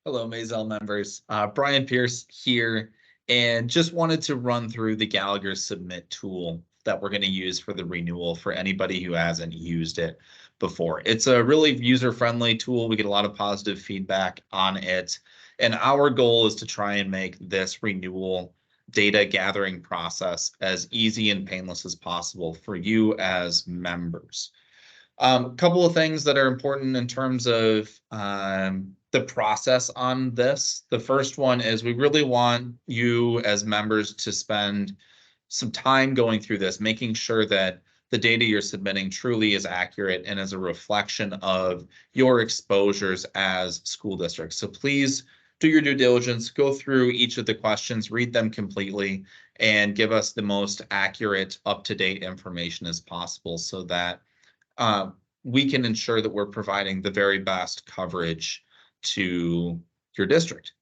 Hello, MAISL members. Brian Pierce here, and just wanted to run through the Gallagher Submit tool that we're going to use for the renewal for anybody who hasn't used it before. It's a really user-friendly tool. We get a lot of positive feedback on it, and our goal is to try and make this renewal data gathering process as easy and painless as possible for you as members. A couple of things that are important in terms of the process on this. The first one is we really want you as members to spend some time going through this, making sure that the data you're submitting truly is accurate and is a reflection of your exposures as school districts. So please do your due diligence, go through each of the questions, read them completely, and give us the most accurate, up-to-date information as possible so that we can ensure that we're providing the very best coverage to your district.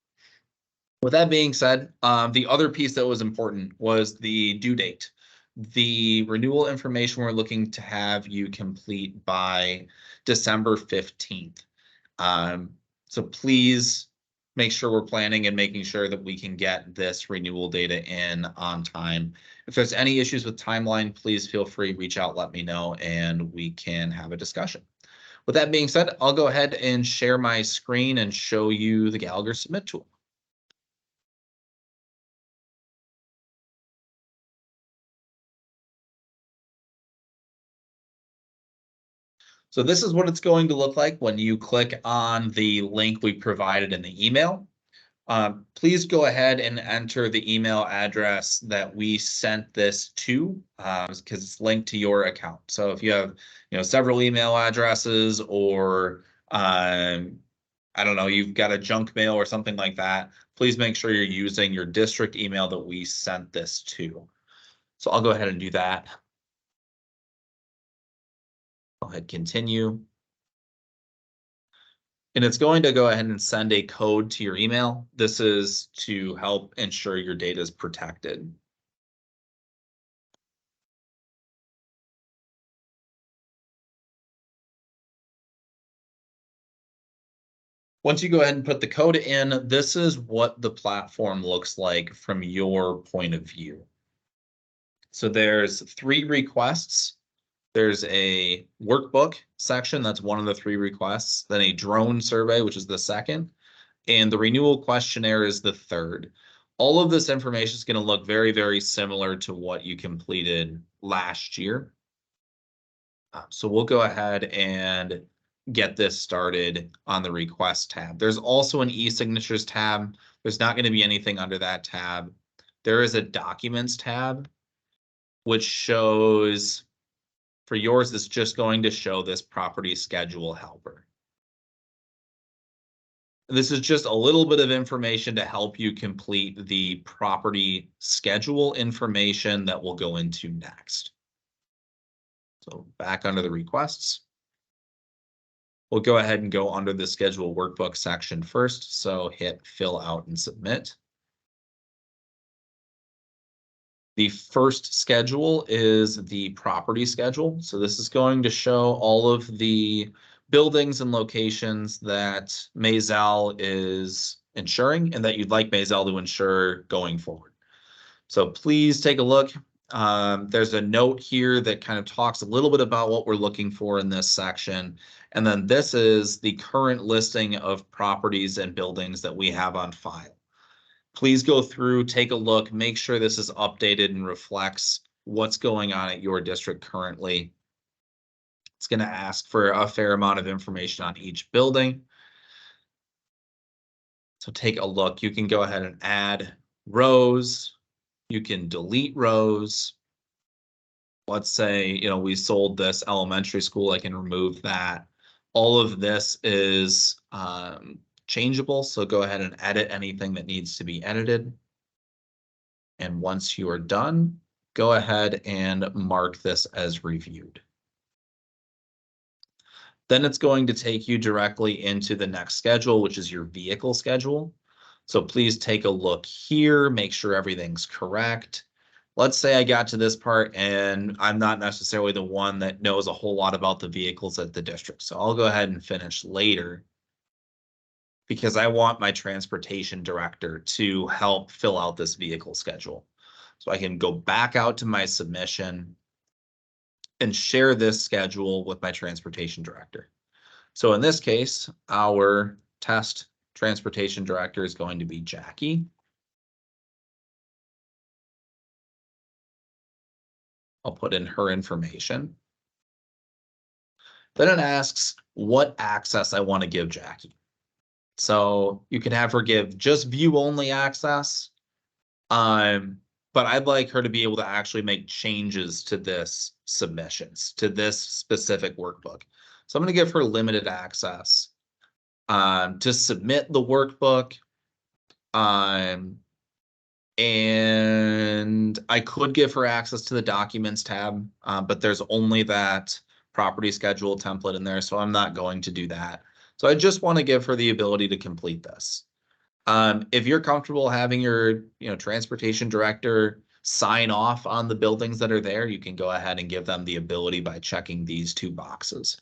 With that being said, the other piece that was important was the due date. The renewal information we're looking to have you complete by December 15th. So please make sure we're planning and making sure that we can get this renewal data in on time. If there's any issues with timeline, please feel free to reach out, let me know, and we can have a discussion. With that being said, I'll go ahead and share my screen and show you the Gallagher Submit tool. So this is what it's going to look like when you click on the link we provided in the email. Please go ahead and enter the email address that we sent this to, because it's linked to your account. So if you have, several email addresses, or I don't know, you've got a junk mail or something like that, please make sure you're using your district email that we sent this to. So I'll go ahead and do that. Go ahead, continue. And it's going to go ahead and send a code to your email. This is to help ensure your data is protected. Once you go ahead and put the code in, this is what the platform looks like from your point of view. So there's 3 requests. There's a workbook section, that's one of the 3 requests, then a drone survey, which is the second, and the renewal questionnaire is the third. All of this information is going to look very, very similar to what you completed last year. So we'll go ahead and get this started on the request tab. There's also an e-signatures tab. There's not going to be anything under that tab. There is a documents tab, which shows, for yours, it's just going to show this property schedule helper. This is just a little bit of information to help you complete the property schedule information that we'll go into next. So back under the requests, we'll go ahead and go under the schedule workbook section first. So hit fill out and submit. The first schedule is the property schedule. So this is going to show all of the buildings and locations that MAISL is insuring and that you'd like MAISL to insure going forward. So please take a look. There's a note here that kind of talks a little bit about what we're looking for in this section. And then this is the current listing of properties and buildings that we have on file. Please go through, take a look, make sure this is updated and reflects what's going on at your district currently. It's going to ask for a fair amount of information on each building. So take a look. You can go ahead and add rows. You can delete rows. Let's say, we sold this elementary school. I can remove that. All of this is changeable, so go ahead and edit anything that needs to be edited. And once you are done, go ahead and mark this as reviewed. Then it's going to take you directly into the next schedule, which is your vehicle schedule. So please take a look here, make sure everything's correct. Let's say I got to this part and I'm not necessarily the one that knows a whole lot about the vehicles at the district. So I'll go ahead and finish later. because I want my transportation director to help fill out this vehicle schedule. So I can go back out to my submission and share this schedule with my transportation director. So in this case, our test transportation director is going to be Jackie. I'll put in her information. Then it asks what access I want to give Jackie. So you can have her give just view only access. But I'd like her to be able to actually make changes to this submissions, to this specific workbook. So I'm going to give her limited access to submit the workbook. And I could give her access to the documents tab, but there's only that property schedule template in there, so I'm not going to do that. So I just want to give her the ability to complete this. If you're comfortable having your, transportation director sign off on the buildings that are there, you can go ahead and give them the ability by checking these two boxes.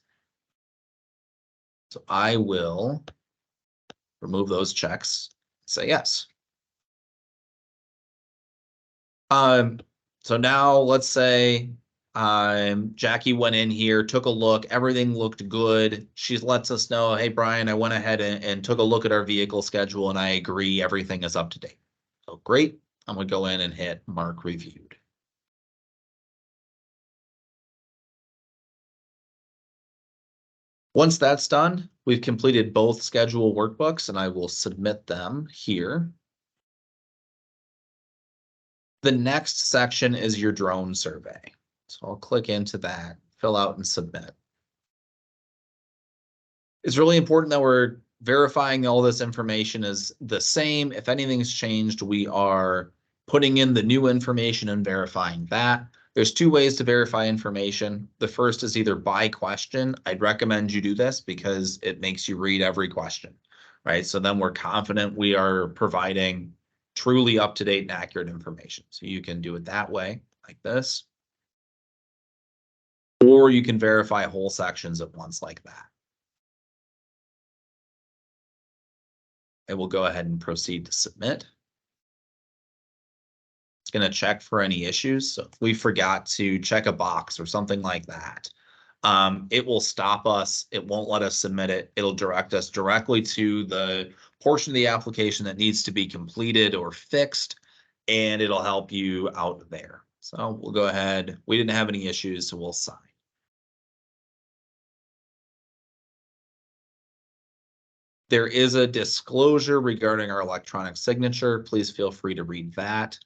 So I will remove those checks, say yes. So now let's say Jackie went in here, took a look, everything looked good. She lets us know, hey, Brian, I went ahead and took a look at our vehicle schedule and I agree everything is up to date. So great. I'm going to go in and hit mark reviewed. Once that's done, we've completed both schedule workbooks and I will submit them here. The next section is your drone survey. So I'll click into that, fill out and submit. It's really important that we're verifying all this information is the same. If anything's changed, we are putting in the new information and verifying that. There's two ways to verify information. The first is either by question. I'd recommend you do this because it makes you read every question, right? So then we're confident we are providing truly up-to-date and accurate information. So you can do it that way, like this. Or you can verify whole sections at once like that. I will go ahead and proceed to submit. It's going to check for any issues. So if we forgot to check a box or something like that, it will stop us. It won't let us submit it. It'll direct us directly to the portion of the application that needs to be completed or fixed, and it'll help you out there. So we'll go ahead. We didn't have any issues, so we'll sign. There is a disclosure regarding our electronic signature. Please feel free to read that.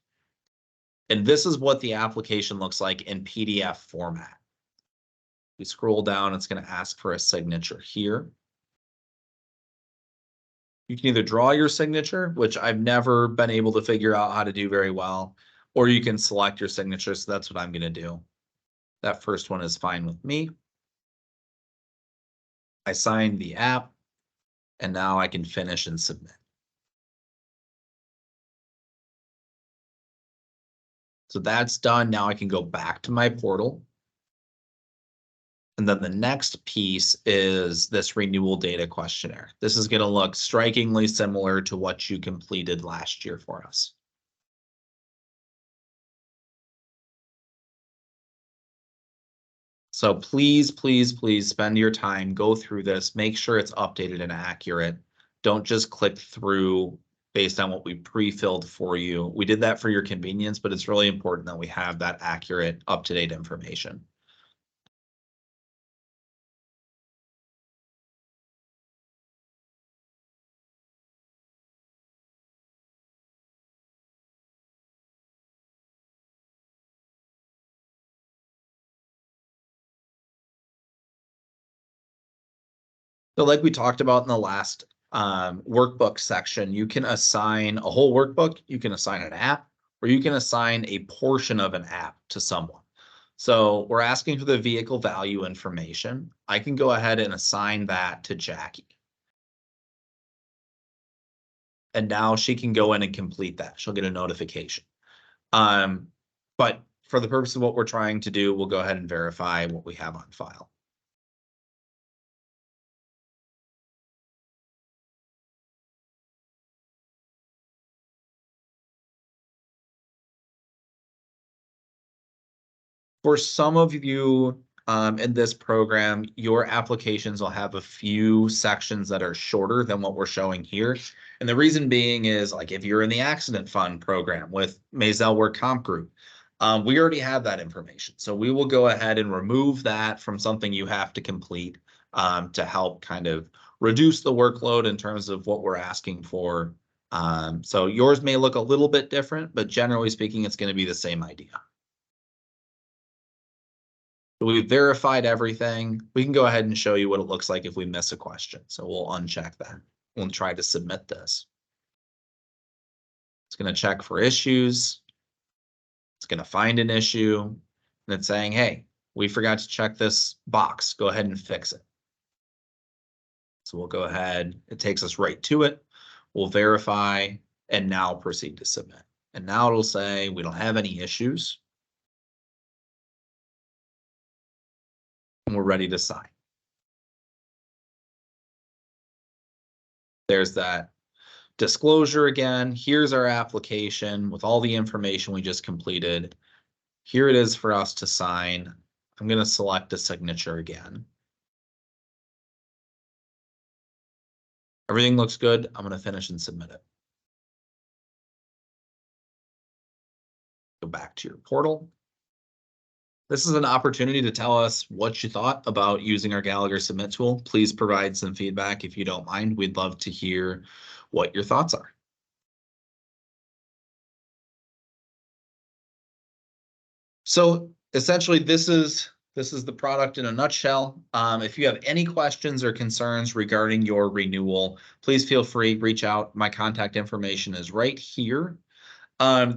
And this is what the application looks like in PDF format. We scroll down, it's going to ask for a signature here. You can either draw your signature, which I've never been able to figure out how to do very well, or you can select your signature. So that's what I'm going to do. That first one is fine with me. I signed the app, and now I can finish and submit. So that's done. Now I can go back to my portal. And then the next piece is this renewal data questionnaire. This is going to look strikingly similar to what you completed last year for us. So please, please, please spend your time, go through this, make sure it's updated and accurate. Don't just click through based on what we pre-filled for you. We did that for your convenience, but it's really important that we have that accurate, up-to-date information. So like we talked about in the last workbook section, you can assign a whole workbook, you can assign an app, or you can assign a portion of an app to someone. So we're asking for the vehicle value information. I can go ahead and assign that to Jackie. And now she can go in and complete that. She'll get a notification. But for the purpose of what we're trying to do, we'll go ahead and verify what we have on file. For some of you in this program, your applications will have a few sections that are shorter than what we're showing here. And the reason being is like if you're in the accident fund program with MAISL Work Comp Group, we already have that information. So we will go ahead and remove that from something you have to complete to help kind of reduce the workload in terms of what we're asking for. So yours may look a little bit different, but generally speaking, it's going to be the same idea. So we've verified everything. We can go ahead and show you what it looks like if we miss a question. So we'll uncheck that. We'll try to submit this. It's going to check for issues. It's going to find an issue. And it's saying, hey, we forgot to check this box. Go ahead and fix it. So we'll go ahead. It takes us right to it. We'll verify and now proceed to submit. And now it'll say we don't have any issues. And we're ready to sign. There's that disclosure again. Here's our application with all the information we just completed. Here it is for us to sign. I'm going to select a signature again. Everything looks good. I'm going to finish and submit it. Go back to your portal. This is an opportunity to tell us what you thought about using our Gallagher Submit tool. Please provide some feedback if you don't mind. We'd love to hear what your thoughts are. So essentially, this is the product in a nutshell. If you have any questions or concerns regarding your renewal, please feel free, reach out. My contact information is right here.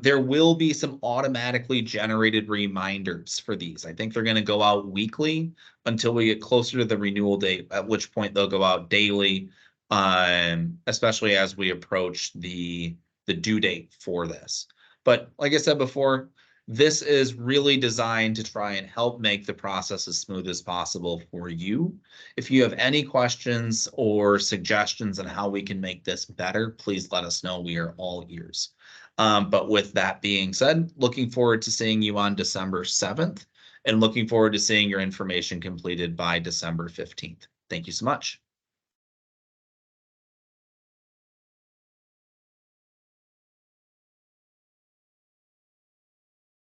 There will be some automatically generated reminders for these. I think they're going to go out weekly until we get closer to the renewal date, at which point they'll go out daily, especially as we approach the due date for this. But like I said before, this is really designed to try and help make the process as smooth as possible for you. If you have any questions or suggestions on how we can make this better, please let us know. We are all ears. But with that being said, looking forward to seeing you on December 7th and looking forward to seeing your information completed by December 15th. Thank you so much.